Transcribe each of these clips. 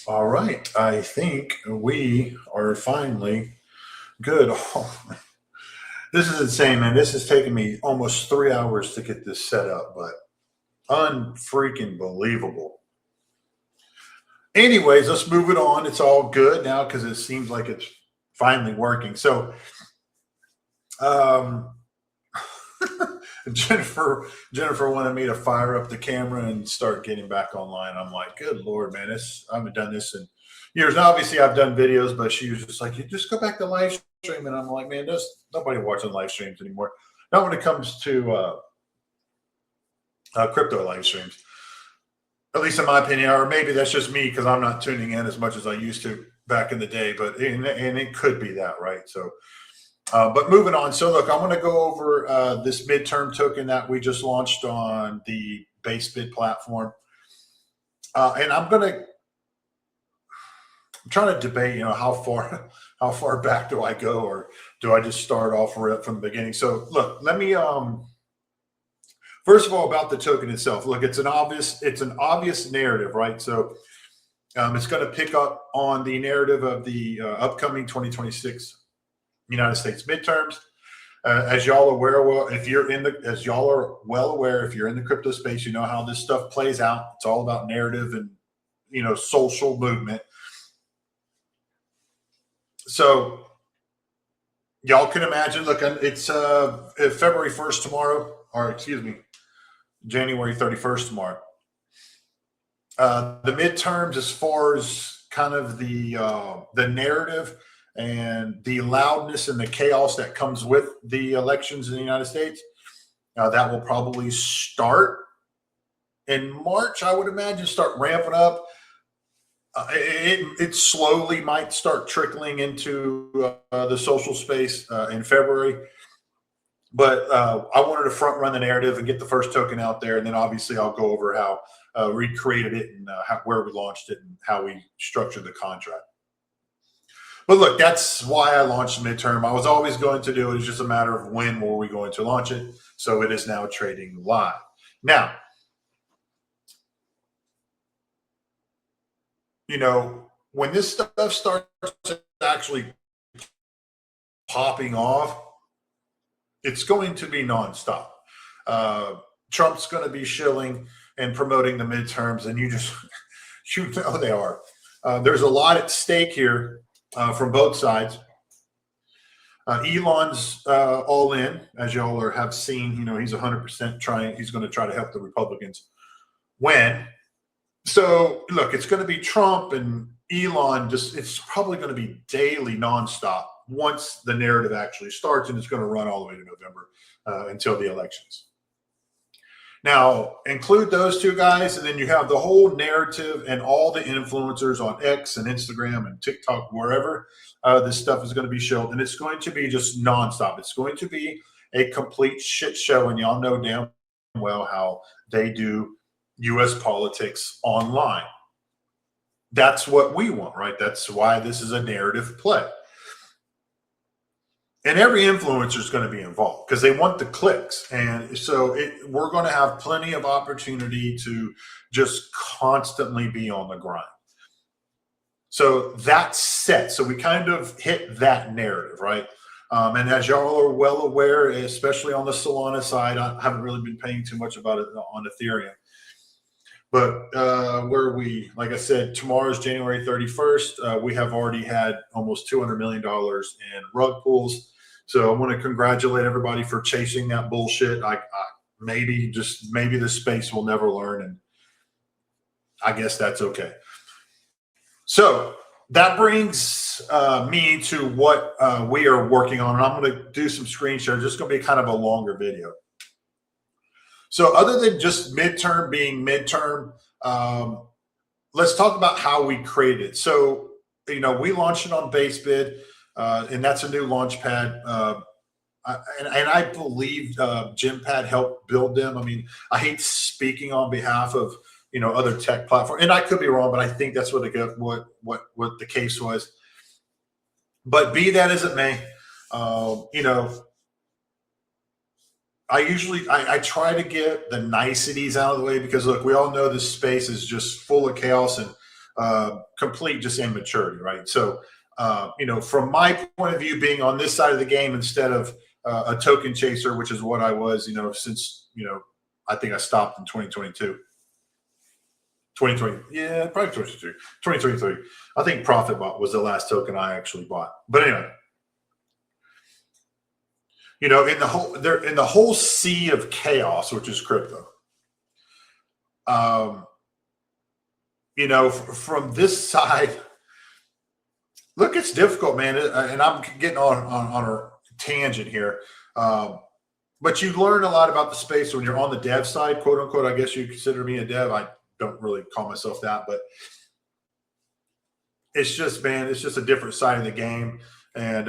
All right, I think we are finally good. Oh, this is insane, man. This has taken me almost 3 hours to get this set up, but unfreaking believable. Anyways, let's move it on. It's all good now because it seems like it's finally working. So, um, Jennifer wanted me to fire up the camera and start getting back online. I'm like, good Lord, man, I haven't done this in years. Now, obviously, I've done videos, but she was just like, you just go back to live stream. And I'm like, man, there's nobody watching live streams anymore. Not when it comes to crypto live streams, at least in my opinion, or maybe that's just me because I'm not tuning in as much as I used to back in the day, but and it could be that, right? So, but moving on. So look, I'm going to go over this midterm token that we just launched on the BaseBid platform. And I'm trying to debate, how far back do I go, or do I just start off from the beginning? So look, let me, first of all, about the token itself. Look, it's an obvious narrative, right? So it's going to pick up on the narrative of the upcoming 2026 United States midterms. As y'all are aware, if you're in the, as y'all are well aware, if you're in the crypto space, you know how this stuff plays out. It's all about narrative and social movement. So y'all can imagine. Look, it's February 1st tomorrow, or excuse me, January 31st tomorrow. The midterms, as far as kind of the narrative and the loudness and the chaos that comes with the elections in the United States, that will probably start in March. I would imagine start ramping up. It slowly might start trickling into the social space in February. But I wanted to front run the narrative and get the first token out there, and then obviously I'll go over how we created it and where we launched it and how we structured the contract. But look, that's why I launched midterm. I was always going to do it. It's just a matter of when were we going to launch it. So it is now trading live. Now, when this stuff starts actually popping off, it's going to be nonstop. Trump's going to be shilling and promoting the midterms, and you know they are. There's a lot at stake here from both sides. Elon's all in, as y'all have seen. He's 100% trying. He's going to try to help the Republicans win. So look, it's going to be Trump and Elon. It's probably going to be daily, nonstop once the narrative actually starts, and it's going to run all the way to November until the elections. Now, include those two guys, and then you have the whole narrative and all the influencers on X and Instagram and TikTok, wherever this stuff is going to be shown, and it's going to be just nonstop. It's going to be a complete shit show, and y'all know damn well how they do U.S. politics online. That's what we want, right? That's why this is a narrative play. And every influencer is going to be involved because they want the clicks. And so we're going to have plenty of opportunity to just constantly be on the grind. So that's set. So we kind of hit that narrative, right? And as y'all are well aware, especially on the Solana side, I haven't really been paying too much about it on Ethereum. But where we, like I said, tomorrow's January 31st. We have already had almost $200 million in rug pulls. So I want to congratulate everybody for chasing that bullshit. Maybe the space will never learn, and I guess that's okay. So that brings me to what we are working on, and I'm going to do some screen shares. It's going to be kind of a longer video. So other than just midterm being midterm, let's talk about how we created it. So, we launched it on BaseBid, and that's a new launch pad. And I believe GymPad helped build them. I mean, I hate speaking on behalf of, other tech platforms, and I could be wrong, but I think that's what the case was. But be that as it may, I try to get the niceties out of the way because look, we all know this space is just full of chaos, and complete just immaturity, right? So, from my point of view, being on this side of the game instead of a token chaser, which is what I was, since, I think I stopped in 2022. 2020, yeah, probably 2023. I think ProfitBot was the last token I actually bought. But anyway, in the whole sea of chaos, which is crypto, from this side, look, it's difficult, man. And I'm getting on a tangent here. But you learn a lot about the space when you're on the dev side, quote unquote. I guess you consider me a dev. I don't really call myself that, but it's just, man, it's just a different side of the game. And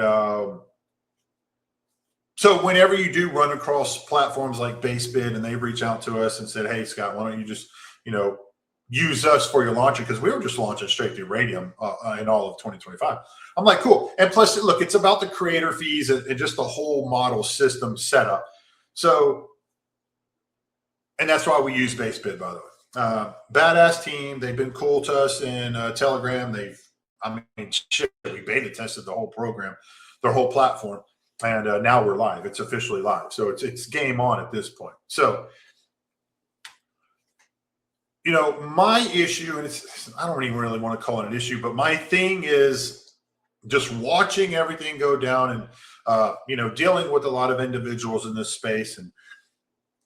so whenever you do run across platforms like BaseBid and they reach out to us and said, hey, Scott, why don't you just, use us for your launcher? Because we were just launching straight through Radium in all of 2025. I'm like, cool. And plus, look, it's about the creator fees and just the whole model system setup. So, and that's why we use BaseBid, by the way. Badass team. They've been cool to us in Telegram. We beta tested the whole program, their whole platform. And now we're live. It's officially live. So it's game on at this point. So, my issue, and I don't even really want to call it an issue, but my thing is just watching everything go down and, dealing with a lot of individuals in this space. And,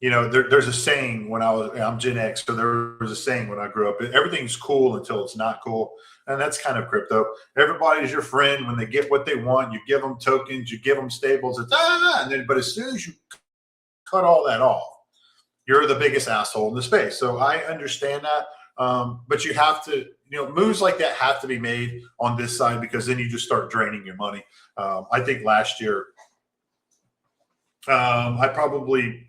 there's a saying I'm Gen X, so there was a saying when I grew up, everything's cool until it's not cool. And that's kind of crypto. Everybody's your friend when they get what they want. You give them tokens, you give them stables, but as soon as you cut all that off, you're the biggest asshole in the space. So I understand that. But you have to, moves like that have to be made on this side, because then you just start draining your money. I think last year, I probably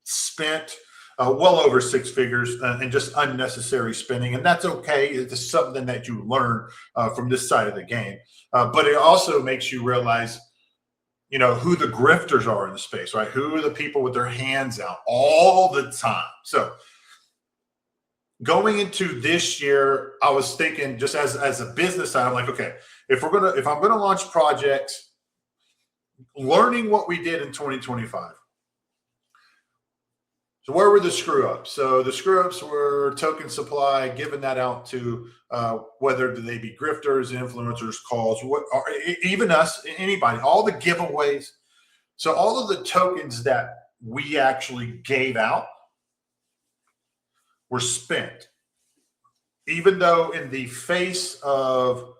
spent well over six figures and just unnecessary spending. And that's okay. It's something that you learn from this side of the game. But it also makes you realize, who the grifters are in the space, right? Who are the people with their hands out all the time? So going into this year, I was thinking, just as a business side, I'm like, okay, if I'm going to launch projects, learning what we did in 2025. So where were the screw ups? So the screw ups were token supply, giving that out to whether they be grifters, influencers, calls, even us, anybody, all the giveaways. So all of the tokens that we actually gave out were spent, even though in the face of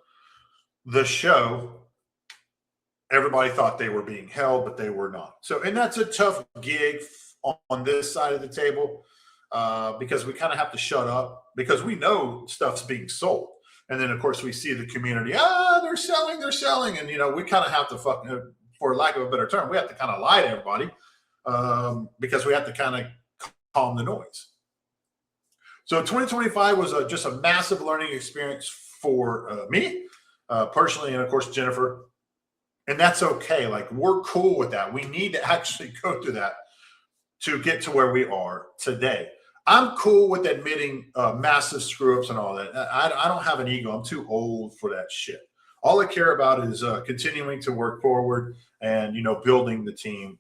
the show, everybody thought they were being held, but they were not. So, and that's a tough gig on this side of the table, because we kind of have to shut up, because we know stuff's being sold. And then, of course, we see the community, they're selling. And, we kind of have to for lack of a better term, we have to kind of lie to everybody, because we have to kind of calm the noise. So 2025 was just a massive learning experience for me personally, and of course, Jennifer. And that's okay. Like, we're cool with that. We need to actually go through that to get to where we are today. I'm cool with admitting massive screw ups and all that. I don't have an ego. I'm too old for that shit. All I care about is continuing to work forward and, building the team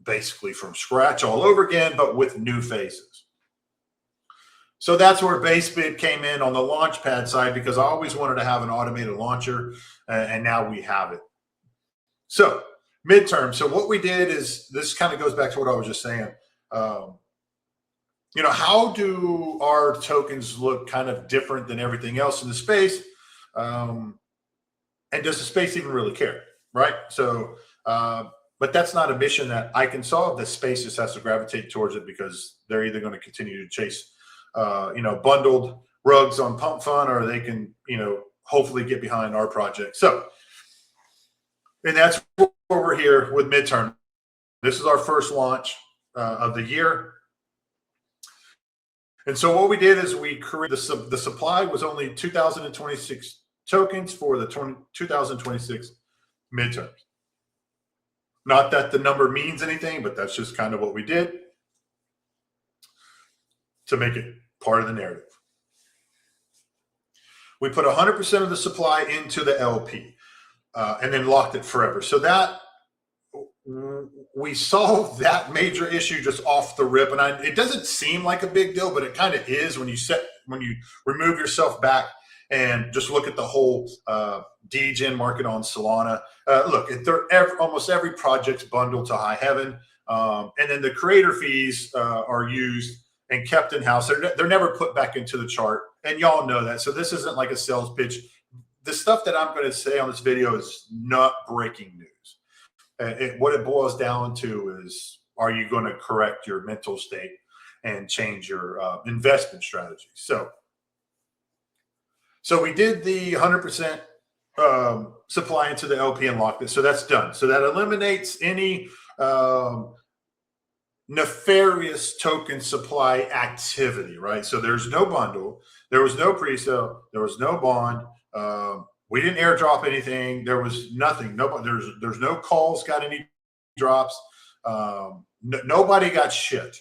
basically from scratch all over again, but with new faces. So that's where BaseBid came in on the Launchpad side, because I always wanted to have an automated launcher, and now we have it. So midterm. So what we did is, this kind of goes back to what I was just saying. How do our tokens look kind of different than everything else in the space? And does the space even really care, right? So, but that's not a mission that I can solve. The space just has to gravitate towards it, because they're either going to continue to chase, bundled rugs on Pump Fun, or they can, hopefully get behind our project. So, and that's where we're here with Midterm. This is our first launch of the year. And so what we did is we created the supply was only 2026 tokens for the 2026 midterms. Not that the number means anything, but that's just kind of what we did to make it part of the narrative. We put 100% of the supply into the LP and then locked it forever. So that we solved that major issue just off the rip. And it doesn't seem like a big deal, but it kind of is when you remove yourself back and just look at the whole degen market on Solana. Look, almost every project's bundled to high heaven. And then the creator fees are used and kept in house. They're never put back into the chart. And y'all know that. So this isn't like a sales pitch. The stuff that I'm going to say on this video is not breaking news. What it boils down to is, are you going to correct your mental state and change your investment strategy? So we did the 100% supply into the LP and locked it. So that's done. So that eliminates any nefarious token supply activity, right? So there's no bundle. There was no pre-sale. There was no bond. We didn't airdrop anything. There was nothing. Nobody. There's no calls got any drops. Nobody got shit.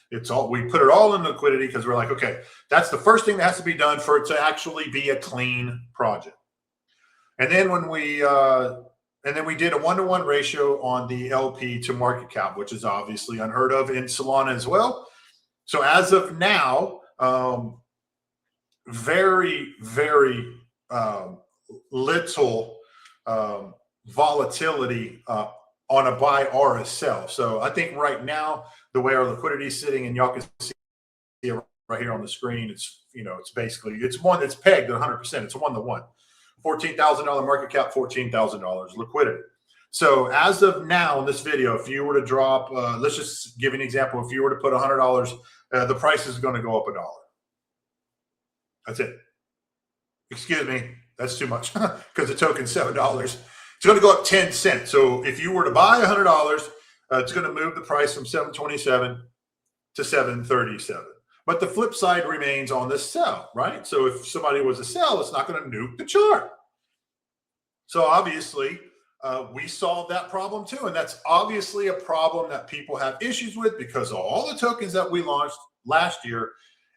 It's all, we put it all in liquidity because we're like, okay, that's the first thing that has to be done for it to actually be a clean project. And then when we did a 1-to-1 ratio on the LP to market cap, which is obviously unheard of in Solana as well. So as of now, very, very little volatility on a buy or a sell. So I think right now, the way our liquidity is sitting, and y'all can see it right here on the screen, it's, it's basically, it's one that's pegged at 100%. It's a 1-to-1. $14,000 market cap, $14,000 liquidity. So as of now in this video, if you were to drop, let's just give you an example. If you were to put $100, the price is going to go up $1. That's it. Excuse me. That's too much because the token's $7. It's going to go up 10 cents. So if you were to buy $100, it's going to move the price from 727 to 737. But the flip side remains on the sell, right? So if somebody was to sell, it's not going to nuke the chart. So obviously, we solved that problem too. And that's obviously a problem that people have issues with because of all the tokens that we launched last year.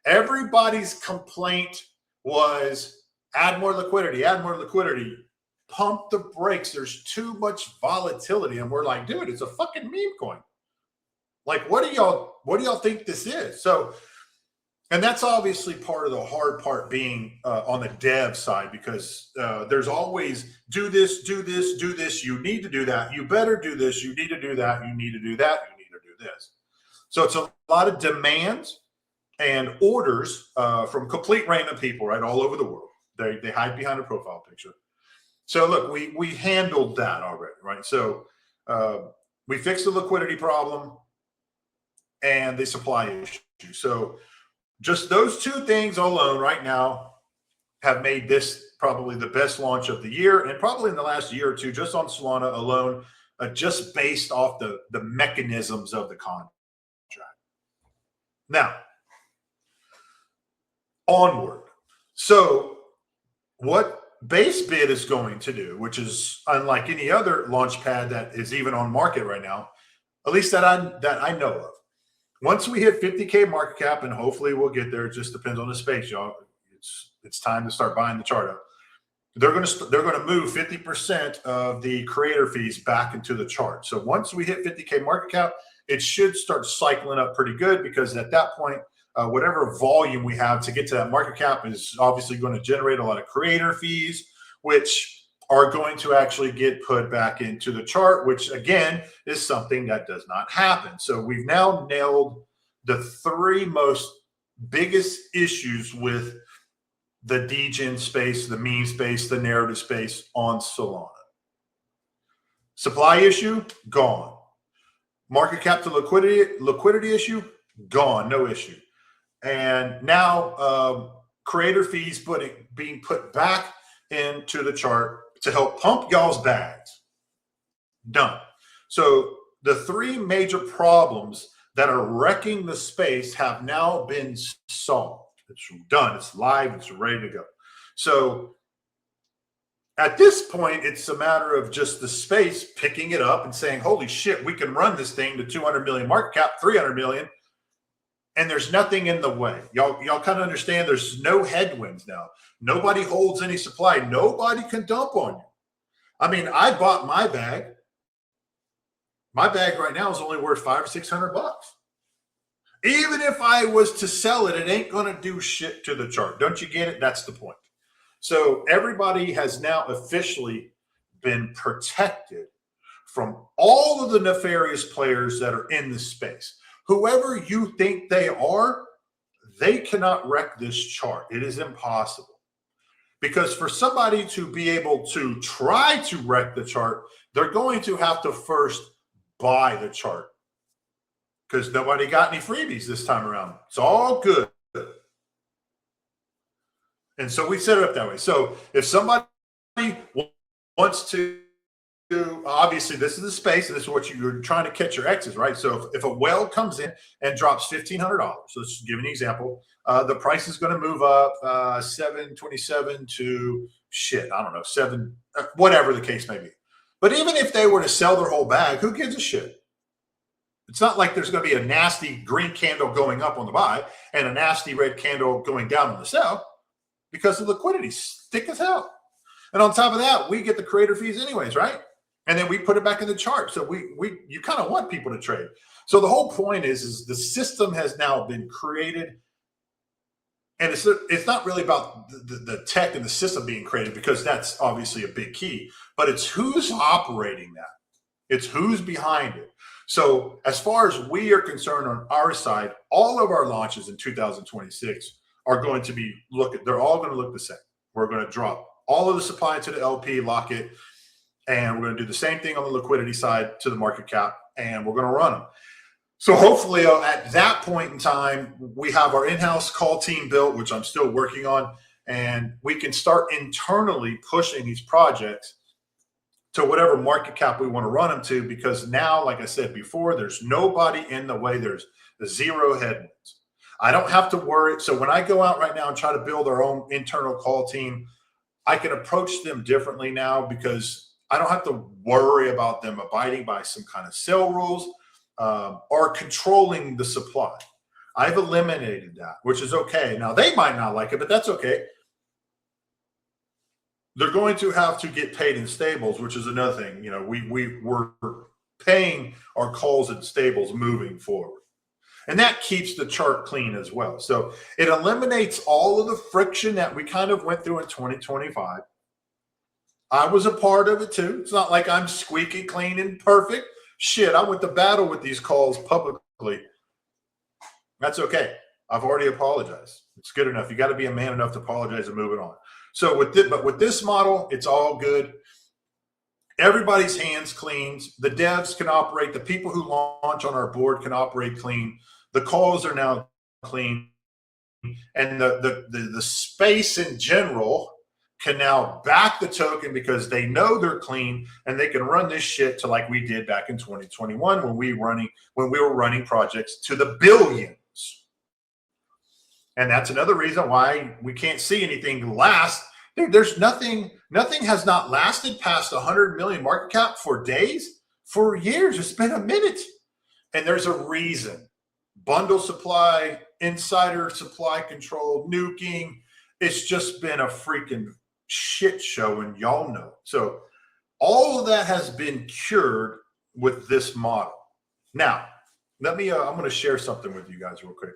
Everybody's complaint was add more liquidity, pump the brakes. There's too much volatility. And we're like, dude, it's a fucking meme coin. Like, what do y'all think this is? So, and that's obviously part of the hard part being on the dev side, because there's always do this, do this, do this. You need to do that. You better do this. You need to do that. You need to do that. You need to do this. So it's a lot of demands and orders from complete random people, right, all over the world. They hide behind a profile picture. So look, we handled that already, right? So we fixed the liquidity problem and the supply issue. So just those two things alone right now have made this probably the best launch of the year, and probably in the last year or two, just on Solana alone, just based off the mechanisms of the contract. Now, onward. So what base bid is going to do, which is unlike any other launch pad that is even on market right now, at least that I know of. Once we hit 50K market cap, and hopefully we'll get there, it just depends on the space, y'all. It's time to start buying the chart up. They're going to move 50% of the creator fees back into the chart. So once we hit 50K market cap, it should start cycling up pretty good, because at that point, whatever volume we have to get to that market cap is obviously going to generate a lot of creator fees, which are going to actually get put back into the chart, which again is something that does not happen. So we've now nailed the three most biggest issues with the degen space, the meme space, the narrative space on Solana. Supply issue, gone. Market cap to liquidity issue, gone, no issue. And now creator fees being put back into the chart to help pump y'all's bags. Done. So the three major problems that are wrecking the space have now been solved. It's done. It's live. It's ready to go. So at this point, it's a matter of just the space picking it up and saying, holy shit, we can run this thing to 200 million market cap, 300 million. and there's nothing in the way. Y'all kind of understand there's no headwinds now. Nobody holds any supply. Nobody can dump on you. I mean, I bought my bag. My bag right now is only worth $500 or $600. Even if I was to sell it, it ain't going to do shit to the chart. Don't you get it? That's the point. So everybody has now officially been protected from all of the nefarious players that are in the space. Whoever you think they are, they cannot wreck this chart. It is impossible. Because for somebody to be able to try to wreck the chart, they're going to have to first buy the chart. Because nobody got any freebies this time around. It's all good. And so we set it up that way. So if somebody wants to, obviously this is the space, and this is what you're trying to catch your X's, right? So if a whale comes in and drops $1,500, so let's give an example, the price is going to move up 727 to shit, I don't know, 7, whatever the case may be. But even if they were to sell their whole bag, who gives a shit? It's not like there's going to be a nasty green candle going up on the buy and a nasty red candle going down on the sell, because the liquidity's thick as hell. And on top of that, we get the creator fees anyways, right? And then we put it back in the chart. So you kind of want people to trade. So the whole point is the system has now been created. And it's not really about the tech and the system being created, because that's obviously a big key, but it's who's operating that. It's who's behind it. So as far as we are concerned on our side, all of our launches in 2026 are going to be they're all going to look the same. We're going to drop all of the supply to the LP, lock it, and we're going to do the same thing on the liquidity side to the market cap, and we're going to run them. So hopefully at that point in time, we have our in-house call team built, which I'm still working on, and we can start internally pushing these projects to whatever market cap we want to run them to, because now, like I said before, there's nobody in the way. There's zero headwinds. I don't have to worry. So when I go out right now and try to build our own internal call team, I can approach them differently now, because I don't have to worry about them abiding by some kind of sell rules or controlling the supply. I've eliminated that, which is okay. Now, they might not like it, but that's okay. They're going to have to get paid in stables, which is another thing. You know, we're paying our calls in stables moving forward. And that keeps the chart clean as well. So it eliminates all of the friction that we kind of went through in 2025. I was a part of it too. It's not like I'm squeaky clean and perfect. Shit, I went to battle with these calls publicly. That's okay. I've already apologized. It's good enough. You got to be a man enough to apologize and move it on. So with this model, it's all good. Everybody's hands clean. The devs can operate. The people who launch on our board can operate clean. The calls are now clean. And the space in general can now back the token, because they know they're clean, and they can run this shit to like we did back in 2021 when we were running projects to the billions. And that's another reason why we can't see anything last. Dude, there's nothing has not lasted past 100 million market cap for days, for years. It's been a minute. And there's a reason. Bundle supply, insider supply control, nuking. It's just been a freaking shit show, and y'all know. So all of that has been cured with this model. Now, I'm going to share something with you guys real quick.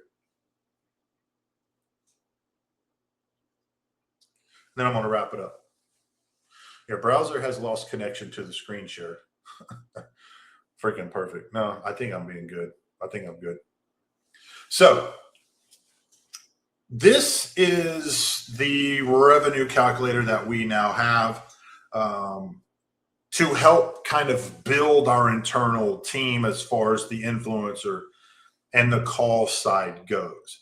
Then I'm going to wrap it up. Your browser has lost connection to the screen share. Freaking perfect. No, I think I'm being good. I think I'm good. So this is the revenue calculator that we now have to help kind of build our internal team as far as the influencer and the call side goes.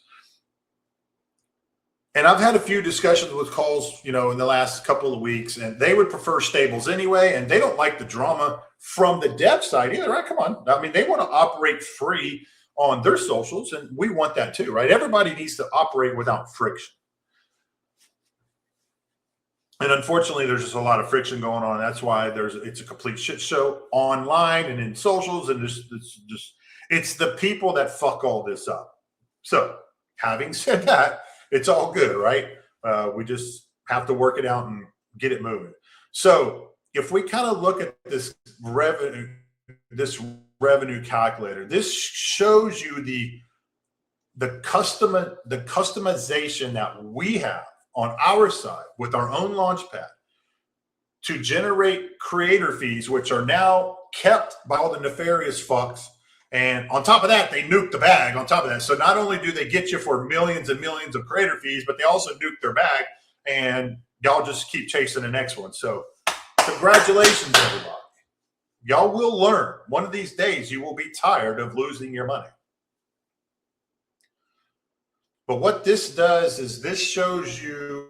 And I've had a few discussions with calls, in the last couple of weeks, and they would prefer stables anyway, and they don't like the drama from the dev side either, right? Come on. I mean, they want to operate free on their socials, and we want that too, right? Everybody needs to operate without friction. And unfortunately, there's just a lot of friction going on. That's why it's a complete shit show online and in socials, and it's the people that fuck all this up. So having said that, it's all good, right? We just have to work it out and get it moving. So if we kind of look at this revenue calculator, this shows you the customization that we have on our side with our own launchpad to generate creator fees, which are now kept by all the nefarious fucks. And on top of that, they nuke the bag on top of that. So not only do they get you for millions and millions of creator fees, but they also nuke their bag, and y'all just keep chasing the next one. So congratulations, everybody. Y'all will learn. One of these days, you will be tired of losing your money. But what this does is this shows you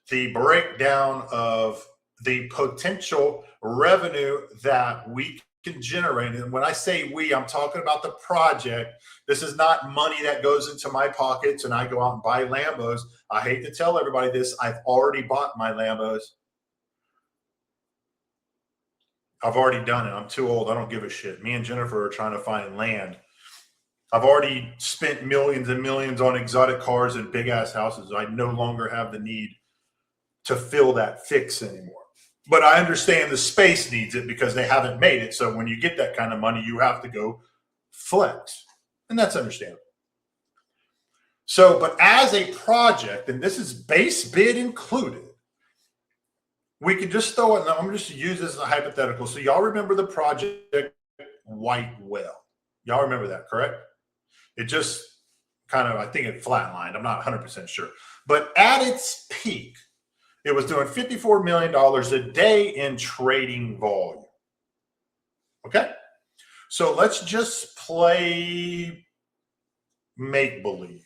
the breakdown of the potential revenue that we can generate. And when I say we, I'm talking about the project. This is not money that goes into my pockets and I go out and buy Lambos. I hate to tell everybody this. I've already bought my Lambos. I've already done it. I'm too old. I don't give a shit. Me and Jennifer are trying to find land. I've already spent millions and millions on exotic cars and big ass houses. I no longer have the need to fill that fix anymore. But I understand the space needs it because they haven't made it. So when you get that kind of money, you have to go flex. And that's understandable. So, but as a project, and this is base bid included, we could just throw it, and I'm just use this as a hypothetical. So y'all remember the project White Whale. Y'all remember that, correct? It just kind of, I think it flatlined. I'm not 100% sure. But at its peak, it was doing $54 million a day in trading volume. Okay? So let's just play make-believe.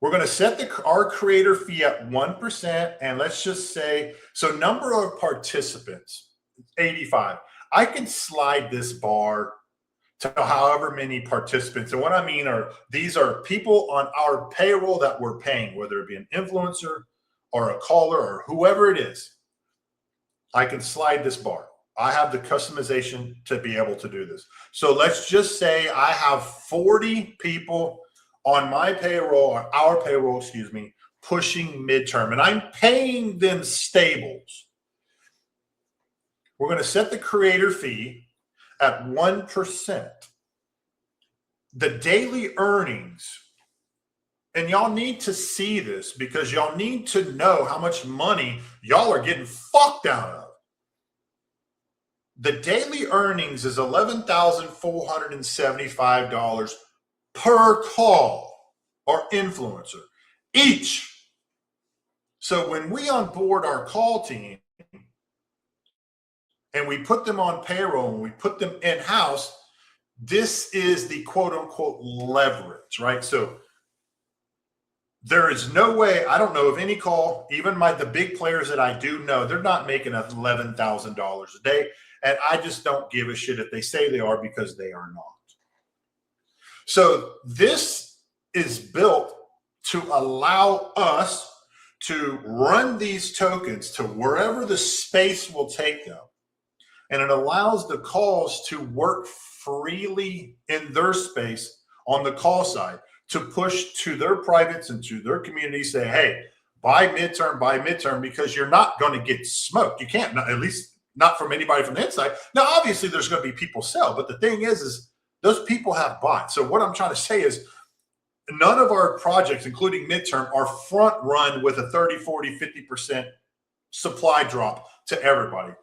We're going to set our creator fee at 1%, and let's just say, so number of participants, 85. I can slide this bar to however many participants. And what I mean are, these are people on our payroll that we're paying, whether it be an influencer or a caller or whoever it is. I can slide this bar. I have the customization to be able to do this. So let's just say I have 40 people on my payroll, or our payroll, excuse me, pushing midterm, and I'm paying them stables. We're going to set the creator fee at 1%. The daily earnings, and y'all need to see this because y'all need to know how much money y'all are getting fucked out of. The daily earnings is $11,475 per call or influencer each. So when we onboard our call team and we put them on payroll and we put them in-house, this is the quote unquote leverage, right? So there is no way, I don't know of any call, even the big players that I do know, they're not making $11,000 a day. And I just don't give a shit if they say they are, because they are not. So this is built to allow us to run these tokens to wherever the space will take them. And it allows the calls to work freely in their space on the call side to push to their privates and to their community, say, hey, buy midterm, because you're not going to get smoked. You can't, at least not from anybody from the inside. Now, obviously, there's going to be people sell, but the thing is those people have bought. So what I'm trying to say is none of our projects, including midterm, are front run with a 30, 40, 50% supply drop to everybody.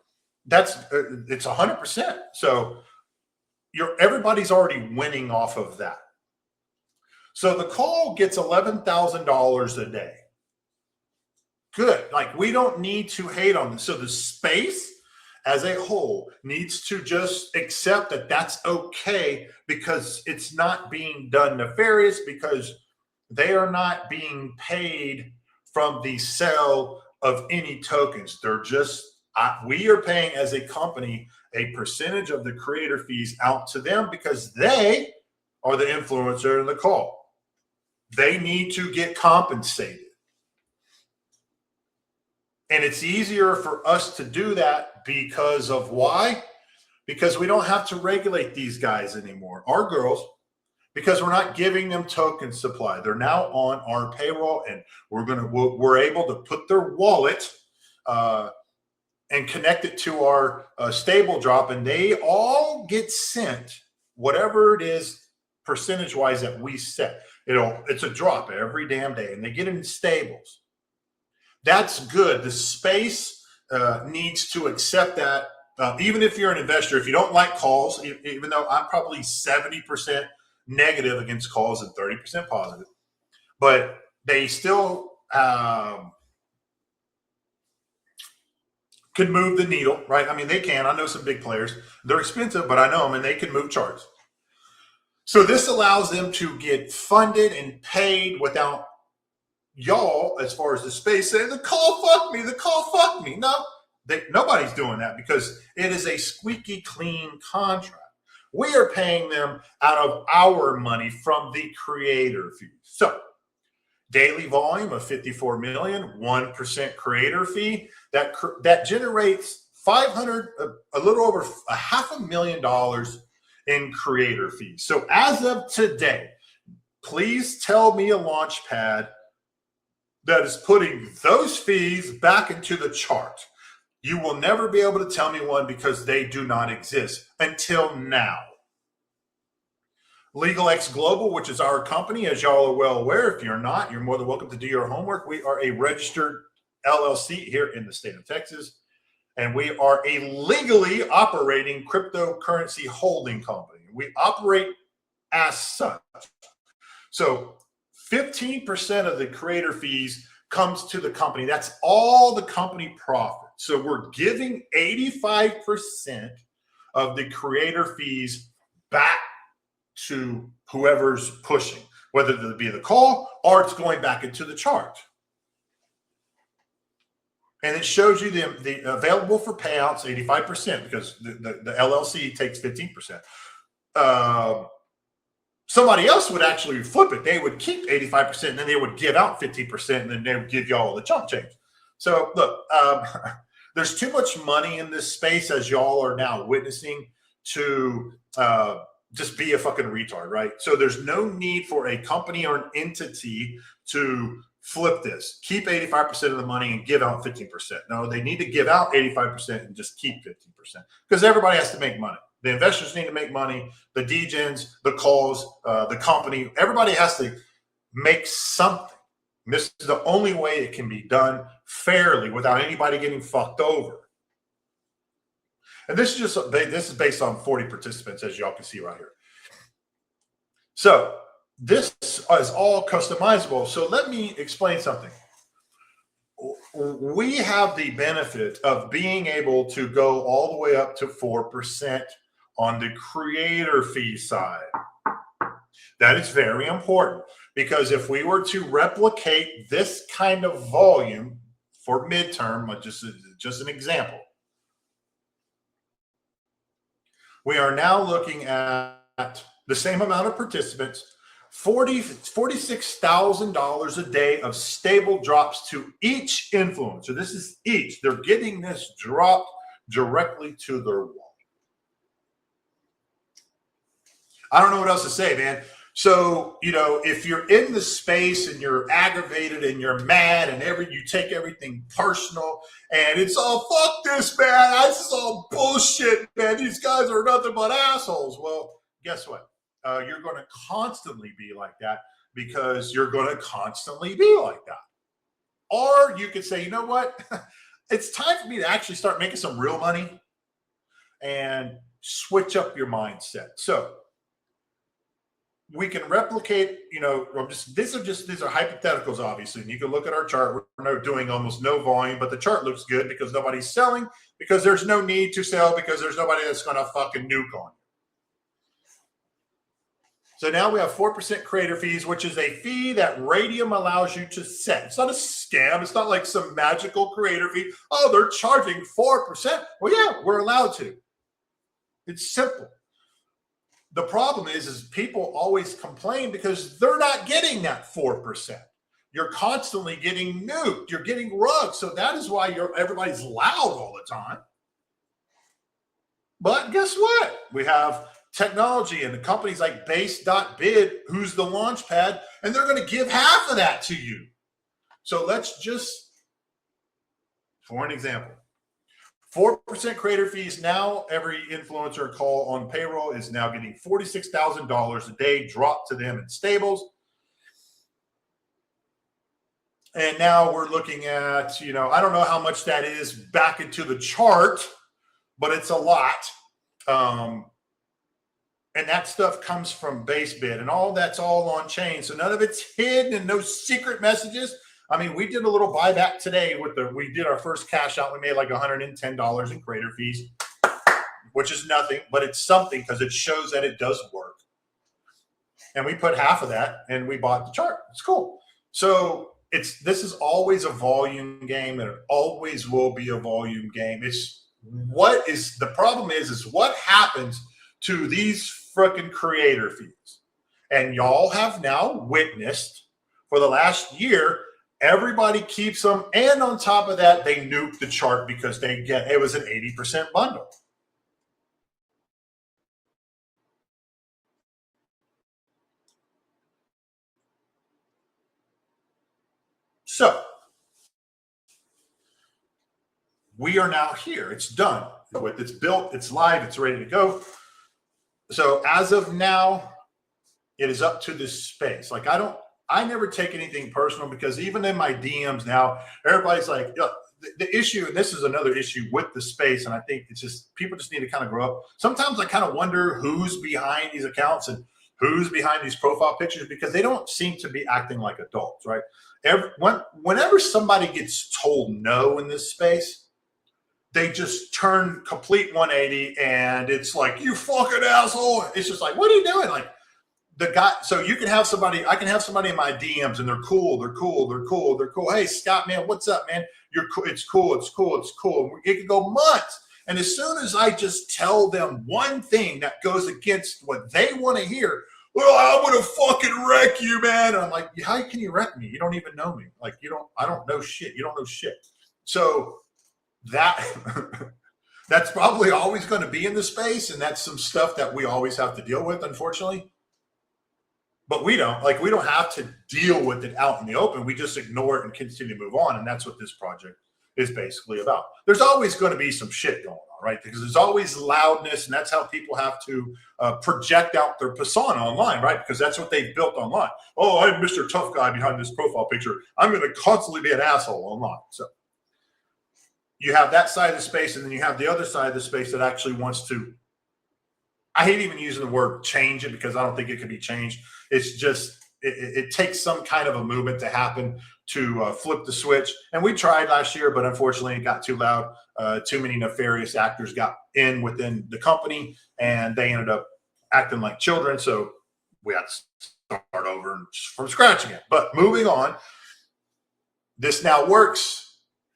It's 100%. So everybody's already winning off of that. So the call gets $11,000 a day. Good. Like, we don't need to hate on this. So the space as a whole needs to just accept that that's okay, because it's not being done nefarious, because they are not being paid from the sale of any tokens. They're just, we are paying as a company a percentage of the creator fees out to them because they are the influencer in the call. They need to get compensated. And it's easier for us to do that because of why? Because we don't have to regulate these guys anymore, our girls, because we're not giving them token supply. They're now on our payroll, and we're able to put their wallet and connect it to our stable drop, and they all get sent whatever it is percentage wise that we set. It's a drop every damn day, and they get in stables. That's good. The space needs to accept that. Even if you're an investor, if you don't like calls, even though I'm probably 70% negative against calls and 30% positive, but they still could move the needle, right? I mean, they can. I know some big players. They're expensive, but I know them, and they can move charts. So this allows them to get funded and paid without y'all, as far as the space, saying the call fucked me, the call fucked me. No, nobody's doing that because it is a squeaky clean contract. We are paying them out of our money from the creator fee. So daily volume of 54 million, 1% creator fee, that generates 500, a little over $500,000 in creator fees. So as of today, please tell me a launch pad that is putting those fees back into the chart. You will never be able to tell me one because they do not exist until now. LegalX Global, which is our company, as y'all are well aware. If you're not, you're more than welcome to do your homework. We are a registered LLC here in the state of Texas, and we are a legally operating cryptocurrency holding company. We operate as such. So 15% of the creator fees comes to the company. That's all the company profit. So we're giving 85% of the creator fees back to whoever's pushing, whether it be the call or it's going back into the chart. And it shows you the available for payouts, 85%, because the LLC takes 15%. Somebody else would actually flip it. They would keep 85%, and then they would give out 15%, and then they would give y'all the chump change. So look, there's too much money in this space, as y'all are now witnessing, to just be a fucking retard, right? So there's no need for a company or an entity to flip this. Keep 85% of the money and give out 15%. No, they need to give out 85% and just keep 15% because everybody has to make money. The investors need to make money. The degens, the calls, the company, everybody has to make something. And this is the only way it can be done fairly without anybody getting fucked over. And this is based on 40 participants, as y'all can see right here. So this is all customizable. So let me explain something. We have the benefit of being able to go all the way up to 4% on the creator fee side. That is very important because if we were to replicate this kind of volume for midterm, just an example, we are now looking at the same amount of participants, $46,000 a day of stable drops to each influencer. This is each. They're getting this dropped directly to their wallet. I don't know what else to say, man. So, if you're in the space and you're aggravated and you're mad and you take everything personal and it's all, fuck this, man. This is all bullshit, man. These guys are nothing but assholes. Well, guess what? You're going to constantly be like that because you're going to constantly be like that. Or you could say, you know what? It's time for me to actually start making some real money and switch up your mindset. So we can replicate, these are hypotheticals, obviously. And you can look at our chart. We're doing almost no volume, but the chart looks good because nobody's selling, because there's no need to sell, because there's nobody that's going to fucking nuke on you. So now we have 4% creator fees, which is a fee that Radium allows you to set. It's not a scam. It's not like some magical creator fee. Oh, they're charging 4%. Well, yeah, we're allowed to. It's simple. The problem is people always complain because they're not getting that 4%. You're constantly getting nuked. You're getting rugged. So that is why everybody's loud all the time. But guess what? We have technology and the companies like base.bid, who's the launch pad, and they're going to give half of that to you. So let's just, for an example, 4% creator fees. Now every influencer call on payroll is now getting $46,000 a day dropped to them in stables. And now we're looking at, I don't know how much that is back into the chart, but it's a lot. And that stuff comes from base bid, and all that's all on chain. So none of it's hidden and no secret messages. I mean, we did a little buyback today we did our first cash out. We made like $110 in creator fees, which is nothing, but it's something because it shows that it does work. And we put half of that and we bought the chart. It's cool. So this is always a volume game, and it always will be a volume game. The problem is what happens to these frickin' creator fees. And y'all have now witnessed for the last year, everybody keeps them. And on top of that, they nuke the chart because it was an 80% bundle. So we are now here. It's done. It's built. It's live. It's ready to go. So as of now, it is up to this space. Like I never take anything personal, because even in my DMs now, everybody's like, the issue, and this is another issue with the space, and I think it's just people just need to kind of grow up. Sometimes I kind of wonder who's behind these accounts and who's behind these profile pictures, because they don't seem to be acting like adults, right? Whenever somebody gets told no in this space, they just turn complete 180, and it's like, you fucking asshole. It's just like, what are you doing? Like the guy, so I can have somebody in my DMs, and they're cool. Hey, Scott, man, what's up, man? You're cool. It's cool. It could go months. And as soon as I just tell them one thing that goes against what they want to hear, well, I'm going to fucking wreck you, man. And I'm like, how can you wreck me? You don't even know me. Like, I don't know shit. You don't know shit. So that's probably always going to be in the space. And that's some stuff that we always have to deal with, unfortunately. But we don't have to deal with it out in the open. We just ignore it and continue to move on. And that's what this project is basically about. There's always going to be some shit going on, right? Because there's always loudness, and that's how people have to project out their persona online, right? Because that's what they've built online. Oh, I'm Mr. Tough Guy behind this profile picture. I'm going to constantly be an asshole online. So you have that side of the space, and then you have the other side of the space that actually wants to, I hate even using the word change it, because I don't think it can be changed. It's just, it takes some kind of a movement to happen to flip the switch. And we tried last year, but unfortunately it got too loud. Too many nefarious actors got within the company, and they ended up acting like children. So we had to start over from scratch again. But moving on, this now works.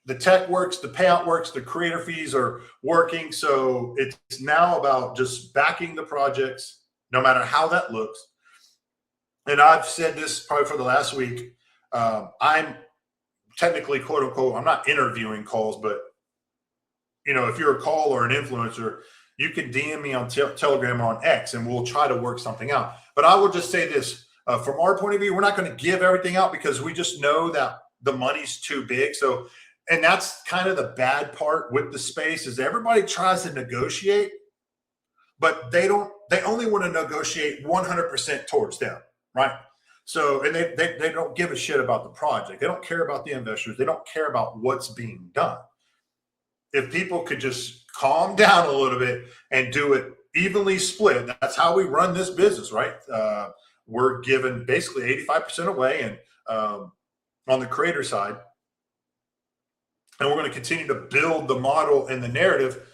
The tech works, the payout works, the creator fees are working. So it's now about just backing the projects, no matter how that looks. And I've said this probably for the last week. I'm technically, quote unquote, I'm not interviewing calls, but if you're a call or an influencer, you can DM me on Telegram or on X, and we'll try to work something out. But I will just say this, from our point of view, we're not going to give everything out, because we just know that the money's too big. So, and that's kind of the bad part with the space, is everybody tries to negotiate, but they only want to negotiate 100% towards them, right? So, and they don't give a shit about the project. They don't care about the investors. They don't care about what's being done. If people could just calm down a little bit and do it evenly split, that's how we run this business, right? We're giving basically 85% away, and on the creator side. And we're going to continue to build the model and the narrative,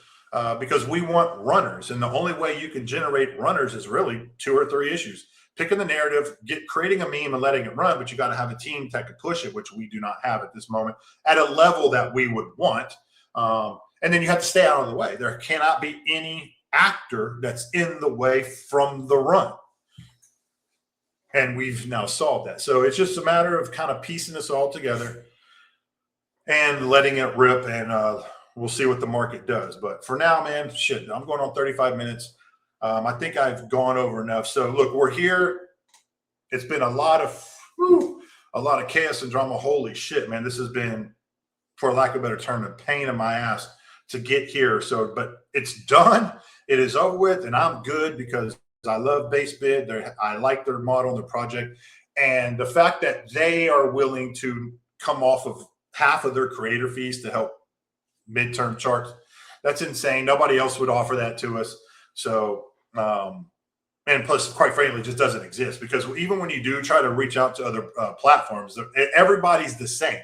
because we want runners. And the only way you can generate runners is really 2 or 3 issues. Picking the narrative, creating a meme and letting it run, but you got to have a team that could push it, which we do not have at this moment at a level that we would want. And then you have to stay out of the way. There cannot be any actor that's in the way from the run. And we've now solved that. So it's just a matter of kind of piecing this all together and letting it rip, and we'll see what the market does. But for now, man, shit, I'm going on 35 minutes. I think I've gone over enough. So look, we're here. It's been a lot of chaos and drama. Holy shit, man! This has been, for lack of a better term, a pain in my ass to get here. So, but it's done. It is over with, and I'm good because I love Base Bid. I like their model, their project, and the fact that they are willing to come off of half of their creator fees to help midterm charts. That's insane. Nobody else would offer that to us. So, and plus, quite frankly, it just doesn't exist, because even when you do try to reach out to other platforms, everybody's the same.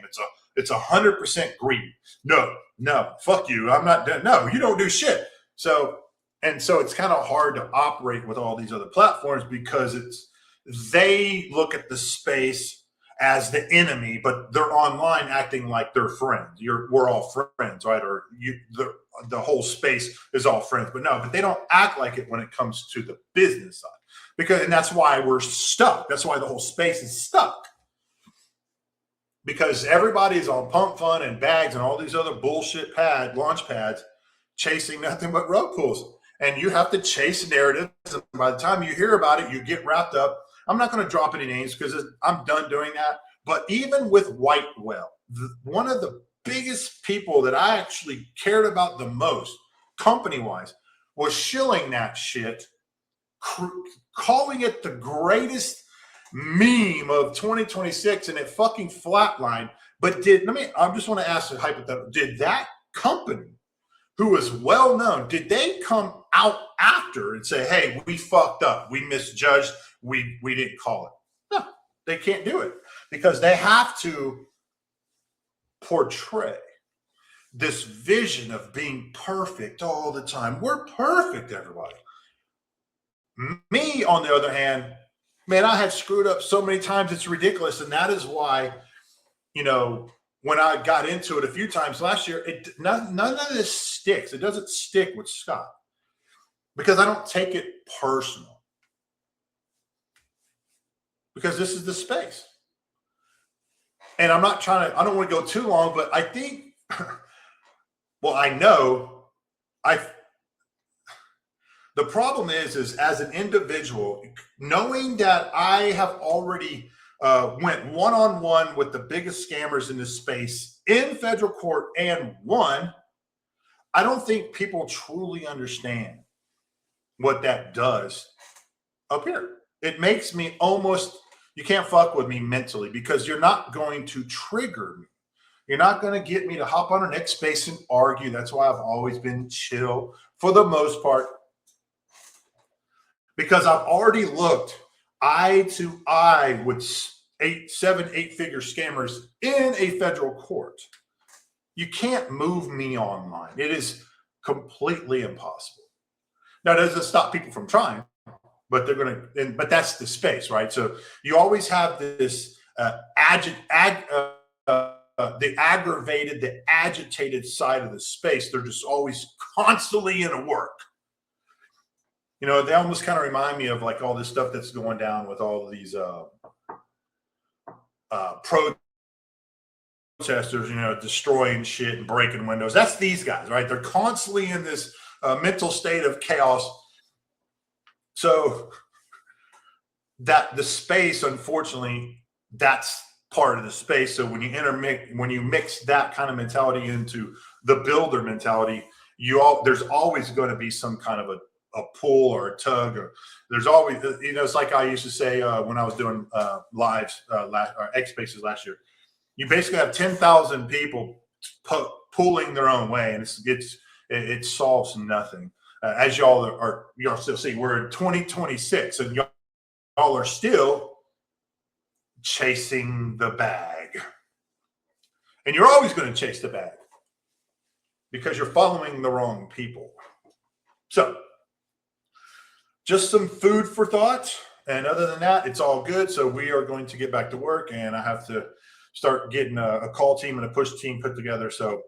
It's 100% greedy. No, fuck you. I'm not done. No, you don't do shit. So it's kind of hard to operate with all these other platforms, because they look at the space as the enemy, but they're online acting like they're friends. We're all friends, right? Or the whole space is all friends. But they don't act like it when it comes to the business side, and that's why we're stuck. That's why the whole space is stuck, because everybody's on Pump Fun and Bags and all these other bullshit launch pads, chasing nothing but rug pulls. And you have to chase narratives. And by the time you hear about it, you get wrapped up. I'm not going to drop any names because I'm done doing that. But even with Whitewell, one of the biggest people that I actually cared about the most, company-wise, was shilling that shit, calling it the greatest meme of 2026, and it fucking flatlined. But I just want to ask a hypothetical. Did that company, who was well known, did they come out after and say, hey, we fucked up, we misjudged, we didn't call it? No, they can't do it, because they have to portray this vision of being perfect all the time. We're perfect, everybody. Me, on the other hand, man, I have screwed up so many times, it's ridiculous. And that is why, when I got into it a few times last year, none of this sticks. It doesn't stick with Scott, because I don't take it personal, because this is the space. And I don't want to go too long, but I think, the problem is as an individual, knowing that I have already went one-on-one with the biggest scammers in this space in federal court and won, I don't think people truly understand what that does up here. It makes me you can't fuck with me mentally, because you're not going to trigger me. You're not going to get me to hop on our next space and argue. That's why I've always been chill for the most part, because I've already looked eye to eye with 8-figure scammers in a federal court. You can't move me online. It is completely impossible. Now, it doesn't stop people from trying, but but that's the space, right? So you always have this the aggravated, the agitated side of the space. They're just always constantly in a work. They almost kind of remind me of like all this stuff that's going down with all of these protesters, destroying shit and breaking windows. That's these guys, right? They're constantly in this mental state of chaos. So that the space, unfortunately, that's part of the space. So when you mix that kind of mentality into the builder mentality, there's always going to be some kind of a pull or a tug, or there's always, it's like I used to say when I was doing lives or X Spaces last year. You basically have 10,000 people pulling their own way, and it solves nothing. As y'all still see, we're in 2026, and y'all are still chasing the bag, and you're always going to chase the bag because you're following the wrong people. So, just some food for thought. And other than that, it's all good. So we are going to get back to work, and I have to start getting a call team and a push team put together. So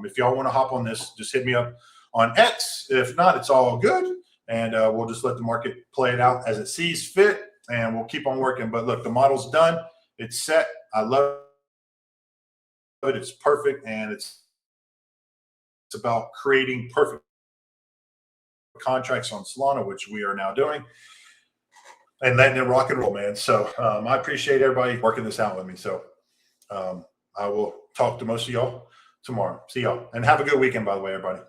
if y'all want to hop on this, just hit me up on X. If not, it's all good. And we'll just let the market play it out as it sees fit, and we'll keep on working. But look, the model's done. It's set. I love it. It's perfect. And it's about creating perfect contracts on Solana, which we are now doing, and letting it rock and roll, man. So I appreciate everybody working this out with me. So I will talk to most of y'all tomorrow. See y'all, and have a good weekend, by the way, everybody.